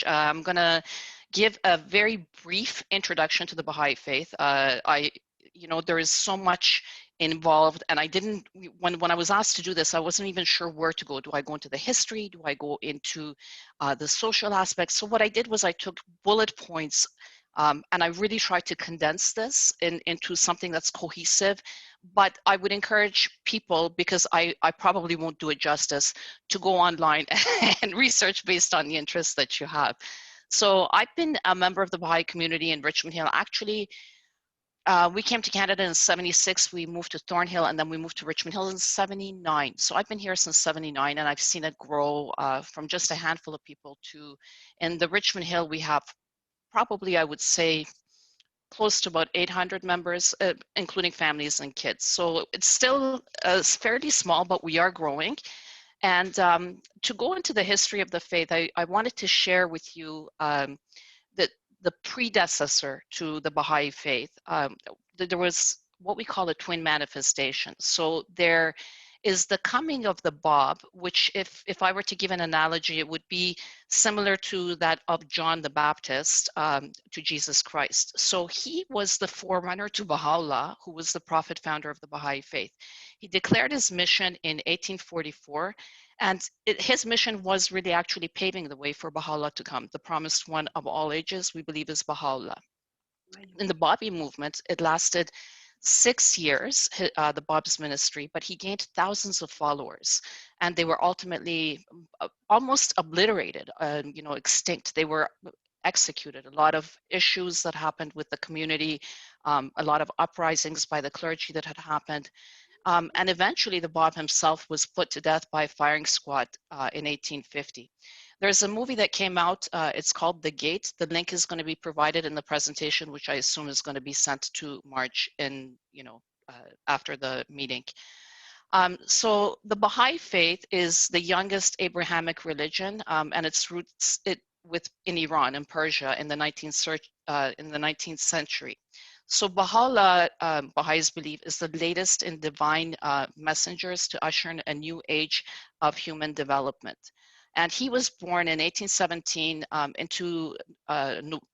I'm going to give a very brief introduction to the Baha'i Faith. There is so much involved, and I didn't, when I was asked to do this, I wasn't even sure where to go. Do I go into the history? Do I go into the social aspects? So what I did was I took bullet points, and I really tried to condense this into something that's cohesive. But I would encourage people, because I probably won't do it justice, to go online and research based on the interests that you have. So I've been a member of the Baha'i community in Richmond Hill. Actually, we came to Canada in '76, we moved to Thornhill, and then we moved to Richmond Hill in '79. So I've been here since '79, and I've seen it grow from just a handful of people to, in the Richmond Hill, we have probably, I would say, close to about 800 members, including families and kids. So it's still fairly small, but we are growing. And to go into the history of the faith, I wanted to share with you that the predecessor to the Baha'i faith. There was what we call a twin manifestation. So there is the coming of the Bab, which if I were to give an analogy, it would be similar to that of John the Baptist to Jesus Christ. So he was the forerunner to Baha'u'llah, who was the prophet founder of the Baha'i faith. He declared his mission in 1844, and his mission was really actually paving the way for Baha'u'llah to come. The promised one of all ages, we believe, is Baha'u'llah. In the Babi movement, it lasted 6 years, the Bab's ministry, but he gained thousands of followers, and they were ultimately almost obliterated, extinct. They were executed. A lot of issues that happened with the community, a lot of uprisings by the clergy that had happened. And eventually the Bab himself was put to death by a firing squad in 1850. There's a movie that came out, it's called The Gate. The link is going to be provided in the presentation, which I assume is going to be sent to March after the meeting. So the Baha'i faith is the youngest Abrahamic religion, and its roots in Iran and Persia in the 19th century. So Baha'u'llah, Baha'is believe, is the latest in divine messengers to usher in a new age of human development. And he was born in 1817 into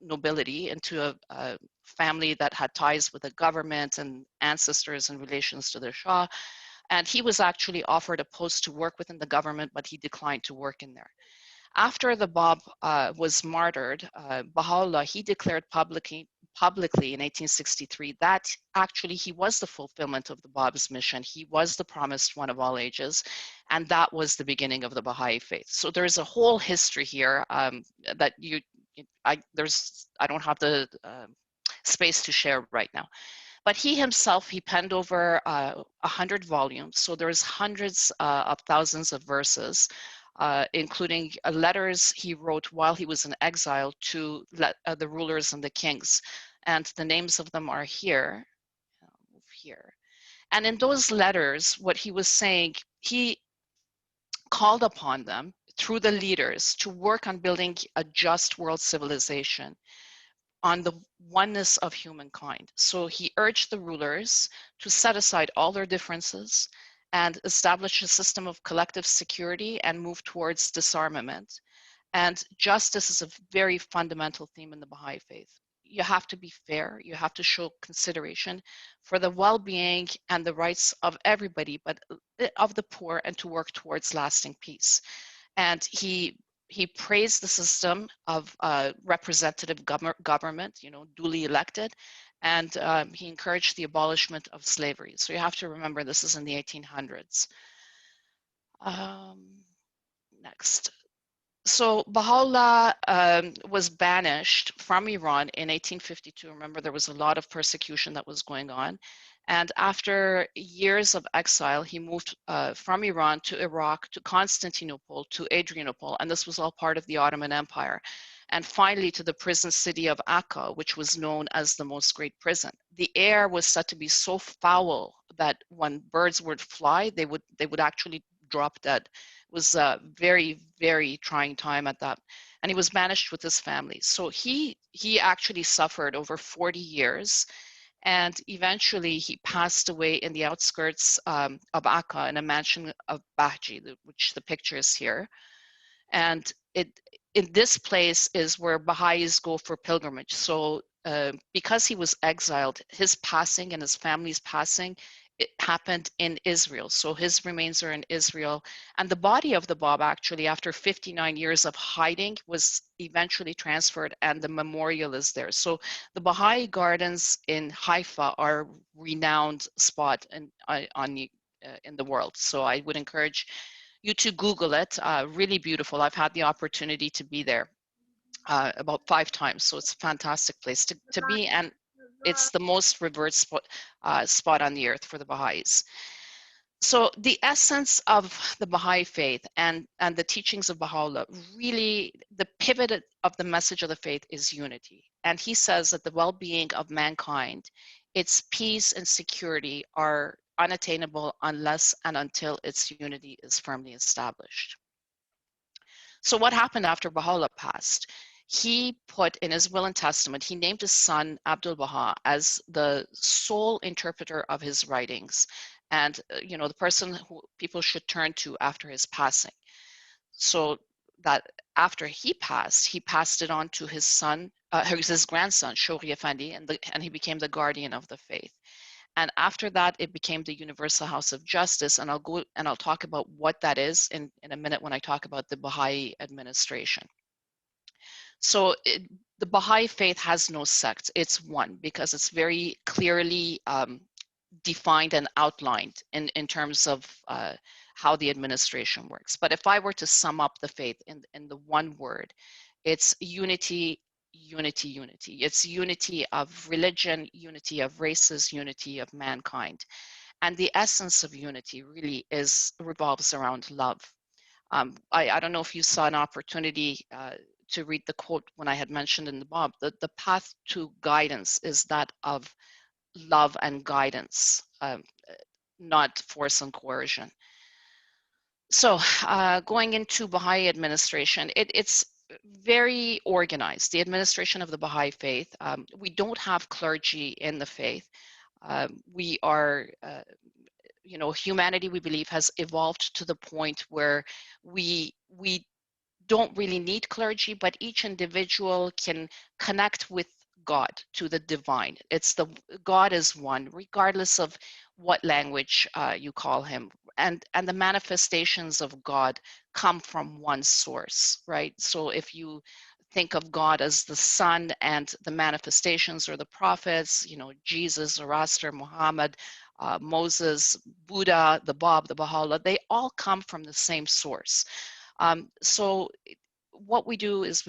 nobility, into a family that had ties with the government and ancestors and relations to the Shah. And he was actually offered a post to work within the government, but he declined to work in there. After the Bab was martyred, Baha'u'llah, he declared publicly in 1863 that actually he was the fulfillment of the Bab's mission. He was the promised one of all ages, and that was the beginning of the Baha'i faith. So there's a whole history here that I don't have the space to share right now. But he himself, he penned over 100 volumes. So there's hundreds of thousands of verses, including letters he wrote while he was in exile to the rulers and the kings. And the names of them are here. I'll move here. And in those letters, what he was saying, he called upon them through the leaders to work on building a just world civilization, on the oneness of humankind. So he urged the rulers to set aside all their differences and establish a system of collective security and move towards disarmament. And justice is a very fundamental theme in the Baha'i faith. You have to be fair, you have to show consideration for the well-being and the rights of everybody, but of the poor, and to work towards lasting peace. And he praised the system of representative government, duly elected, and he encouraged the abolishment of slavery. So you have to remember, this is in the 1800s. Next. So Baha'u'llah was banished from Iran in 1852. Remember, there was a lot of persecution that was going on. And after years of exile, he moved from Iran to Iraq, to Constantinople, to Adrianople, and this was all part of the Ottoman Empire. And finally to the prison city of Akka, which was known as the most great prison. The air was said to be so foul that when birds would fly, they would actually drop dead. It was a very, very trying time at that. And he was banished with his family. So he actually suffered over 40 years. And eventually he passed away in the outskirts of Akka in a mansion of Bahji, which the picture is here. And in this place is where Baha'is go for pilgrimage. So because he was exiled, his passing and his family's passing, it happened in Israel. So his remains are in Israel. And the body of the Bab, actually, after 59 years of hiding, was eventually transferred, and the memorial is there. So the Baha'i Gardens in Haifa are a renowned spot in the world. So I would encourage you to Google it. Really beautiful. I've had the opportunity to be there about 5 times. So it's a fantastic place to be. And it's the most revered spot on the earth for the Baha'is. So the essence of the Baha'i faith and the teachings of Baha'u'llah, really the pivot of the message of the faith is unity. And he says that the well-being of mankind, its peace and security are unattainable unless and until its unity is firmly established. So what happened after Baha'u'llah passed? He put in his will and testament, he named his son Abdul Baha as the sole interpreter of his writings, and the person who people should turn to after his passing. So that after he passed it on to his son, his grandson Shoghi Effendi, and he became the guardian of the faith. And after that, it became the Universal House of Justice, and I'll talk about what that is in a minute when I talk about the Baha'i administration. So the Baha'i faith has no sect. It's one because it's very clearly defined and outlined in terms of how the administration works. But if I were to sum up the faith in the one word, it's unity, unity, unity. It's unity of religion, unity of races, unity of mankind. And the essence of unity really revolves around love. I don't know if you saw an opportunity to read the quote when I had mentioned in the Bab, the path to guidance is that of love and guidance, not force and coercion. So going into Baha'i administration, it's very organized, the administration of the Baha'i faith. We don't have clergy in the faith. We are, humanity, we believe, has evolved to the point where we don't really need clergy, but each individual can connect with God, to the divine. God is one, regardless of what language you call him. And the manifestations of God come from one source, right? So if you think of God as the Son and the manifestations or the prophets, Jesus, Zoroaster, Muhammad, Moses, Buddha, the Bab, the Baha'u'llah, they all come from the same source. So what we do is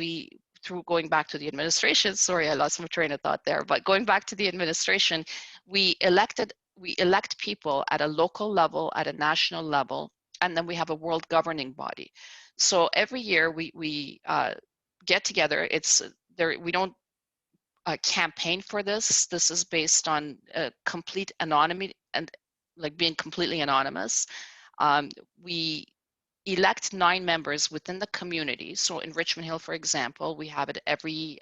through going back to the administration, sorry, I lost my train of thought there, but going back to the administration, we elect people at a local level, at a national level, and then we have a world governing body. So every year we get together. We don't campaign for this. This is based on complete anonymity and like being completely anonymous. We elect 9 members within the community. So in Richmond Hill, for example, we have it every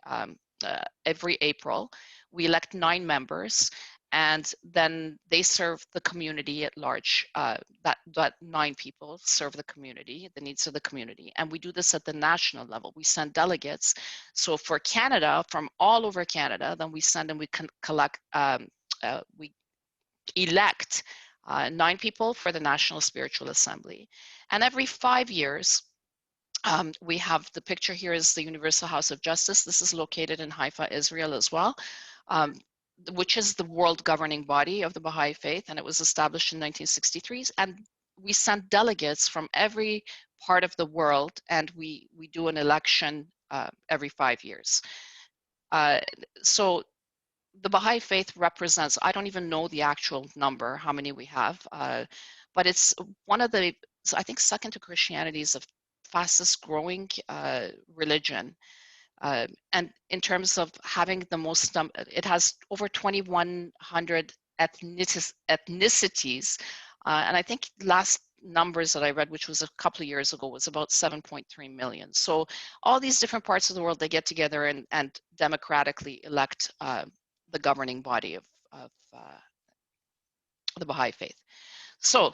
April. We elect 9 members, and then they serve the community at large. That 9 people serve the community, the needs of the community. And we do this at the national level. We send delegates. So for Canada, from all over Canada, then we send and we we elect 9 people for the National Spiritual Assembly. And every 5 years, we have the picture here is the Universal House of Justice. This is located in Haifa, Israel as well, which is the world governing body of the Baha'i faith, and it was established in 1963. And we send delegates from every part of the world, and we do an election every 5 years. So the Baha'i faith represents, I don't even know the actual number, how many we have, but it's one of the, I think second to Christianity, is the fastest growing religion. And in terms of having the most, it has over 2,100 ethnicities. And I think last numbers that I read, which was a couple of years ago, was about 7.3 million. So all these different parts of the world, they get together and democratically elect the governing body of the Baha'i faith. So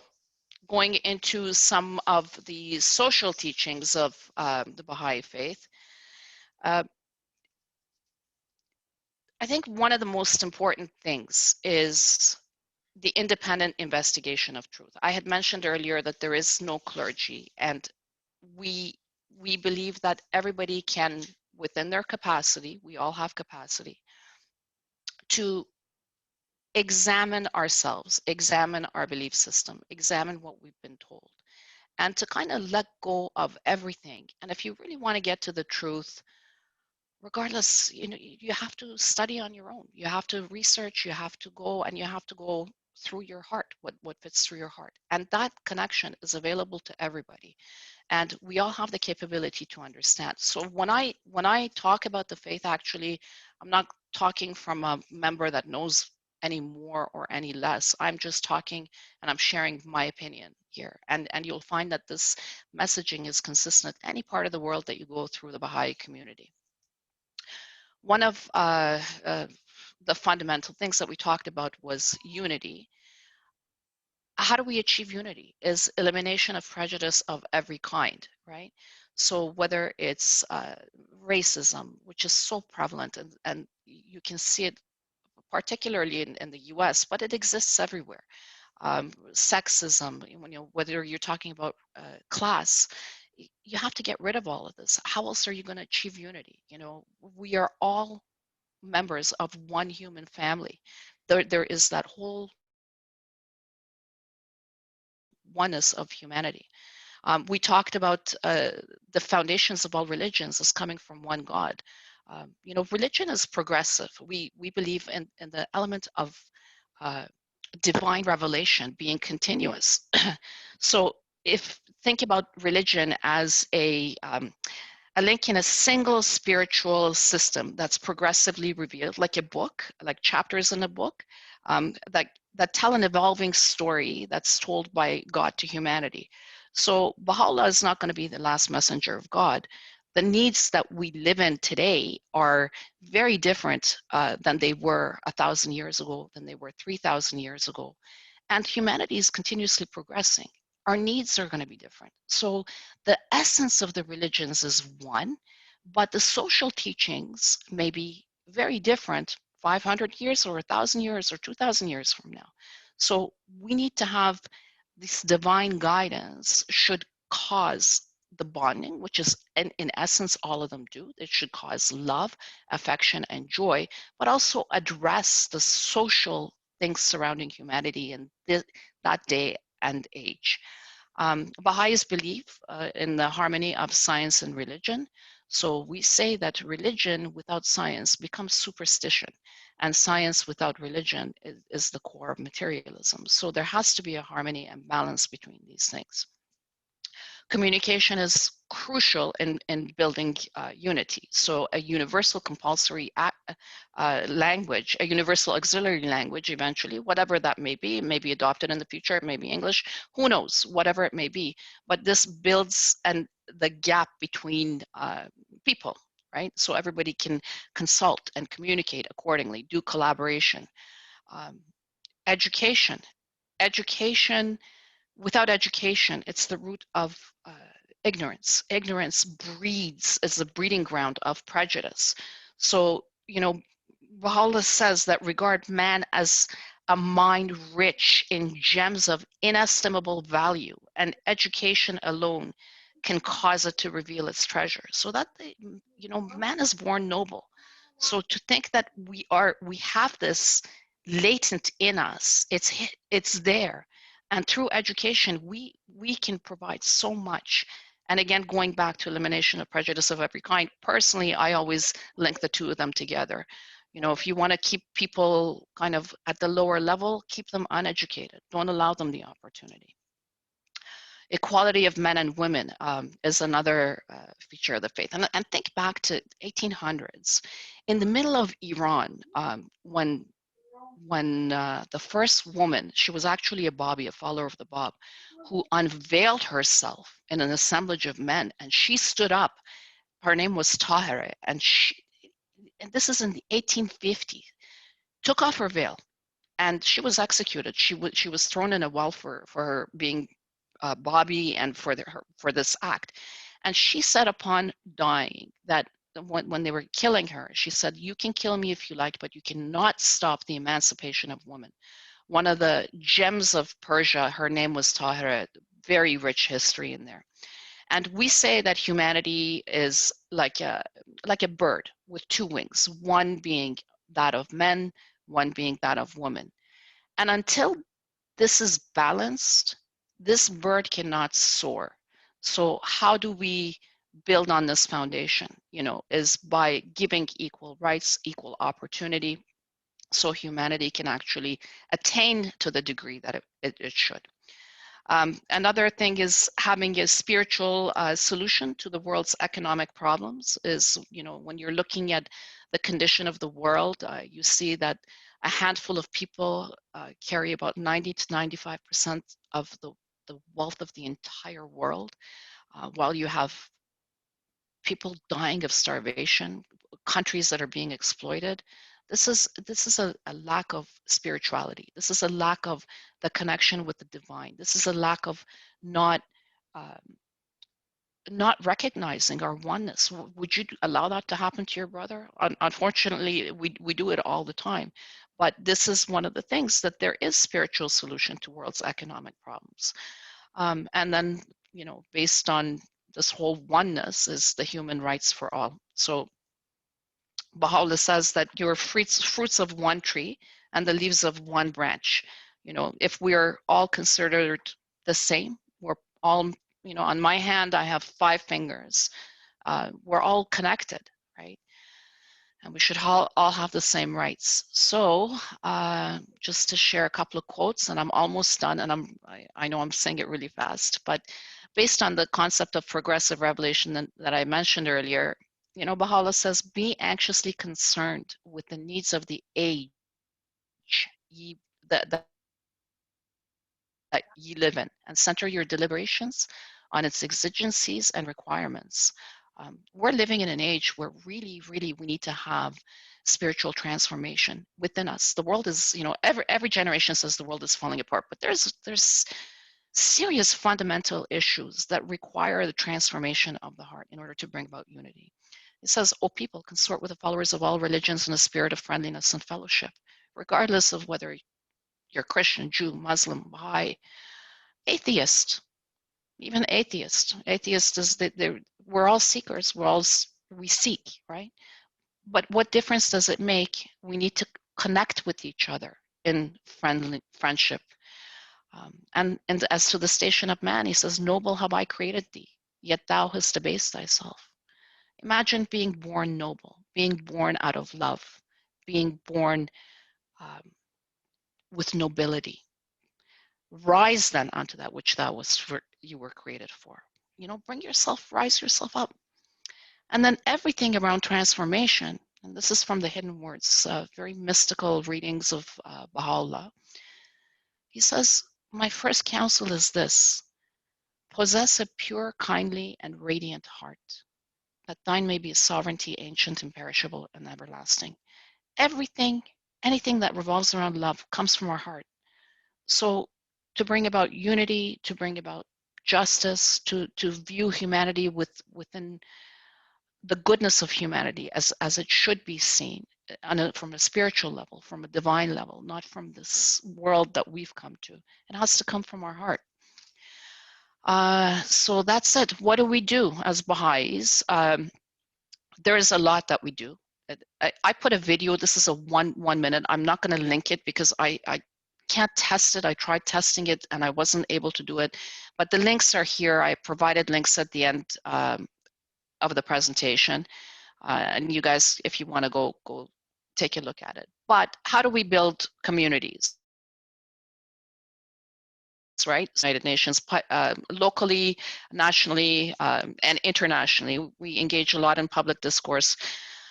going into some of the social teachings of the Baha'i faith, Uh, I think one of the most important things is the independent investigation of truth. I had mentioned earlier that there is no clergy, and we we believe that everybody can, within their capacity, we all have capacity, to examine ourselves, examine our belief system, examine what we've been told, and to kind of let go of everything. And if you really want to get to the truth, regardless, you have to study on your own. You have to research, you have to go, and you have to go through your heart, what fits through your heart. And that connection is available to everybody. And we all have the capability to understand. So when I talk about the faith, actually, I'm not talking from a member that knows any more or any less. I'm just talking and I'm sharing my opinion here. And you'll find that this messaging is consistent any part of the world that you go through the Baha'i community. One of the fundamental things that we talked about was unity. How do we achieve unity? Is elimination of prejudice of every kind, right? So whether it's racism, which is so prevalent, and you can see it particularly in the US, but it exists everywhere. Sexism, whether you're talking about class, you have to get rid of all of this. How else are you going to achieve unity? We are all members of one human family. There is that whole oneness of humanity. We talked about the foundations of all religions as coming from one God. Religion is progressive. We believe in the element of divine revelation being continuous. So if think about religion as a link in a single spiritual system that's progressively revealed, like a book, like chapters in a book, that tell an evolving story that's told by God to humanity. So Baha'u'llah is not going to be the last messenger of God. The needs that we live in today are very different than they were 1,000 years ago, than they were 3,000 years ago. And humanity is continuously progressing. Our needs are going to be different. So the essence of the religions is one, but the social teachings may be very different 500 years or 1,000 years or 2,000 years from now. So we need to have this divine guidance should cause the bonding, which is in essence all of them do. It should cause love, affection, and joy, but also address the social things surrounding humanity in that day and age. Baha'is believe in the harmony of science and religion. So we say that religion without science becomes superstition, and science without religion is the core of materialism. So there has to be a harmony and balance between these things. Communication is crucial in building unity. So a universal compulsory language, a universal auxiliary language eventually, whatever that may be adopted in the future, it may be English, who knows, whatever it may be. But this builds the gap between people, right? So everybody can consult and communicate accordingly, do collaboration. Um, education. Education Without education, it's the root of ignorance. Ignorance is the breeding ground of prejudice. So, Baha'u'llah says that regard man as a mind rich in gems of inestimable value, and education alone can cause it to reveal its treasure. So that, man is born noble. So to think that we have this latent in us, it's there, and through education we can provide so much. And again, going back to elimination of prejudice of every kind, personally I always link the two of them together. If you want to keep people kind of at the lower level, keep them uneducated, don't allow them the opportunity. Equality of men and women is another feature of the faith. And think back to 1800s in the middle of Iran, when the first woman, she was actually a Babi, a follower of the Bab, who unveiled herself in an assemblage of men, and she stood up. Her name was Tahira, and this is in the 1850s, took off her veil, and she was executed. She was thrown in a well for her being Babi and for this act. And she said upon dying that when they were killing her, she said, "You can kill me if you like, but you cannot stop the emancipation of women." One of the gems of Persia, her name was Tahira, very rich history in there. And we say that humanity is like a bird with two wings, one being that of men, one being that of women. And until this is balanced, this bird cannot soar. So how do we build on this foundation? Is by giving equal rights, equal opportunity, so humanity can actually attain to the degree that it should. Another thing is having a spiritual solution to the world's economic problems is, when you're looking at the condition of the world, you see that a handful of people carry about 90 to 95% of the wealth of the entire world, while you have people dying of starvation, countries that are being exploited. This is a lack of spirituality. This is a lack of the connection with the divine. This is a lack of not um, not recognizing our oneness. Would you allow that to happen to your brother? Unfortunately, we do it all the time. But this is one of the things, that there is spiritual solution to world's economic problems. And then, based on this whole oneness is the human rights for all. So Baha'u'llah says that you're fruits of one tree and the leaves of one branch. If we're all considered the same, we're all, on my hand, I have 5 fingers. We're all connected, right? And we should all have the same rights. So just to share a couple of quotes, and I'm almost done, and I know I'm saying it really fast, but based on the concept of progressive revelation that I mentioned earlier, Baha'u'llah says, be anxiously concerned with the needs of the age that ye live in, and center your deliberations on its exigencies and requirements. We're living in an age where really, really we need to have spiritual transformation within us. The world is, every generation says the world is falling apart, but there's serious fundamental issues that require the transformation of the heart in order to bring about unity. It says, "O people, consort with the followers of all religions in a spirit of friendliness and fellowship, regardless of whether you're Christian, Jew, Muslim, Baha'i, atheist, even atheist. Atheist is that we're all seekers. We seek, right? But what difference does it make? We need to connect with each other in friendship. And as to the station of man, he says, noble have I created thee, yet thou hast debased thyself. Imagine being born noble, being born out of love, being born with nobility. Rise then unto that which you were created for. Rise yourself up. And then everything around transformation, and this is from the Hidden Words, very mystical readings of Baha'u'llah. He says, my first counsel is this: possess a pure, kindly, and radiant heart, that thine may be a sovereignty ancient, imperishable, and everlasting. Anything that revolves around love comes from our heart. So to bring about unity, to bring about justice, to view humanity within the goodness of humanity as it should be seen from a spiritual level, from a divine level, not from this world that we've come to. It has to come from our heart. So that's it. What do we do as Baha'is? There is a lot that we do. I put a video. This is a one minute. I'm not going to link it because I can't test it. I tried testing it and I wasn't able to do it. But the links are here. I provided links at the end of the presentation. And you guys, if you want to go take a look at it. But how do we build communities? Right? United Nations, locally, nationally, and internationally. We engage a lot in public discourse,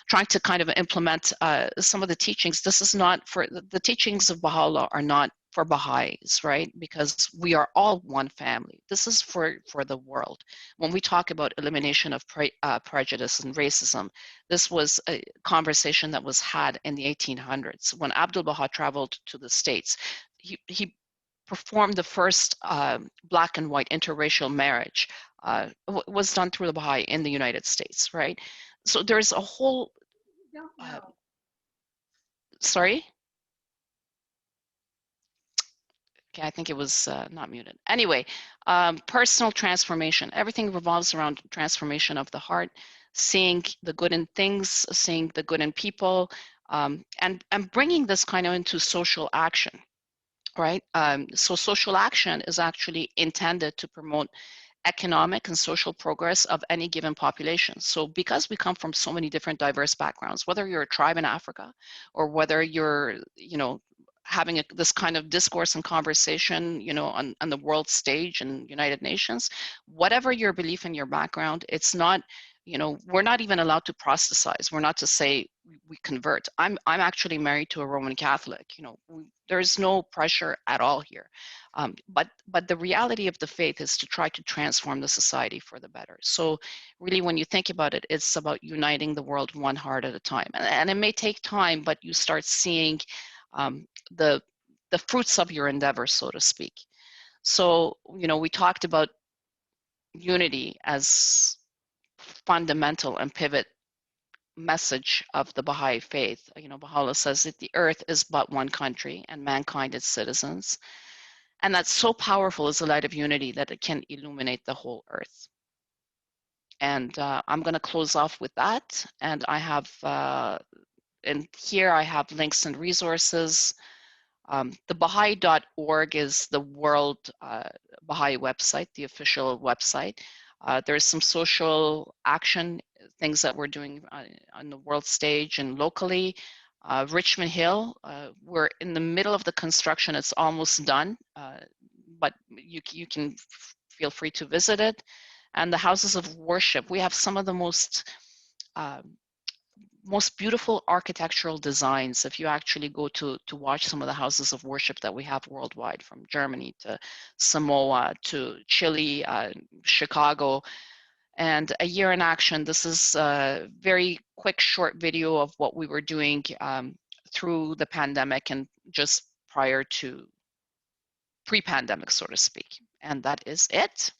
trying to kind of implement some of the teachings. This is not for, the teachings of Baha'u'llah are not for Baha'is, right? Because we are all one family. This is for the world. When we talk about elimination of prejudice and racism, this was a conversation that was had in the 1800s. When Abdu'l-Baha traveled to the States, he performed the first black and white interracial marriage. Was done through the Baha'i in the United States, right? So there's a whole, sorry? Okay, I think it was not muted. Anyway, personal transformation. Everything revolves around transformation of the heart, seeing the good in things, seeing the good in people, and bringing this kind of into social action, right? So social action is actually intended to promote economic and social progress of any given population. So because we come from so many different diverse backgrounds, whether you're a tribe in Africa or whether you're, having this kind of discourse and conversation, on the world stage and United Nations, whatever your belief and your background, it's not, we're not even allowed to proselytize. We're not to say we convert. I'm actually married to a Roman Catholic. There's no pressure at all here. But the reality of the faith is to try to transform the society for the better. So really, when you think about it, it's about uniting the world one heart at a time. And it may take time, but you start seeing the fruits of your endeavor, so to speak. So, we talked about unity as fundamental and pivot message of the Baha'i faith. Baha'u'llah says that the earth is but one country and mankind its citizens. And that's so powerful as a light of unity that it can illuminate the whole earth. And I'm going to close off with that. And I have, and here I have links and resources. The Baha'i.org is the World Baha'i website, the official website. There's some social action things that we're doing on the world stage and locally. Richmond Hill, we're in the middle of the construction. It's almost done, but you can feel free to visit it. And the houses of worship, we have some of the most beautiful architectural designs. If you actually go to watch some of the houses of worship that we have worldwide, from Germany to Samoa to Chile, Chicago, and A Year in Action. This is a very quick, short video of what we were doing through the pandemic and just prior to pre-pandemic, so to speak. And that is it.